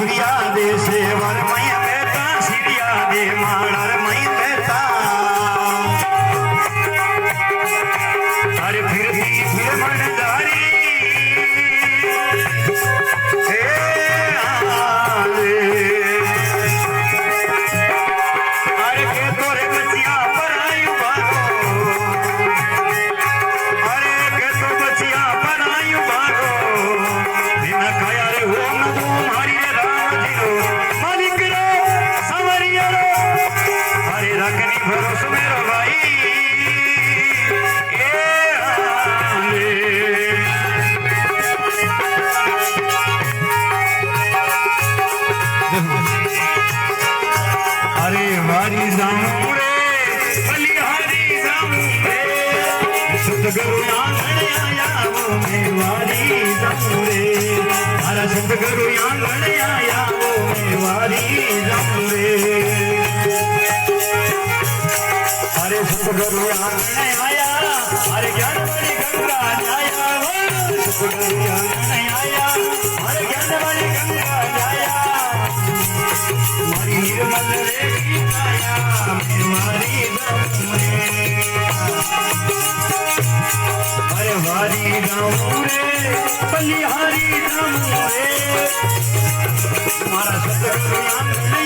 सिरिया दे saver मई बेटा सिरिया दे माड़र मई बेटा अरे फिर मनदारी अरे के तोरे बचिया पर आयु बारो अरे के तो बचिया पर आयु बारो बिना खाया रे हो न तुम्हारी रे राम जीरो मालिक रो संवरिया रो अरे रखनी भरोस मेरो भाई अरे वारी जाऊं रे बलिहारी जाऊं रे सतगुरु आंगण आया वो मैं वारी जाऊं रे अरे सतगुरु आंगण आया वो मैं वारी जाऊं रे अरे सतगुरु आंगण आया अरे ज्ञान वाली गंगा आया वो सतगुरु आंगण आया अरे ज्ञान वाली गंगा आया मारी निर्मल रे गीताया मारी जाऊं रे अरे वारी जाऊं रे बलिहारी जाऊं रे मारा सतगुरु आंगण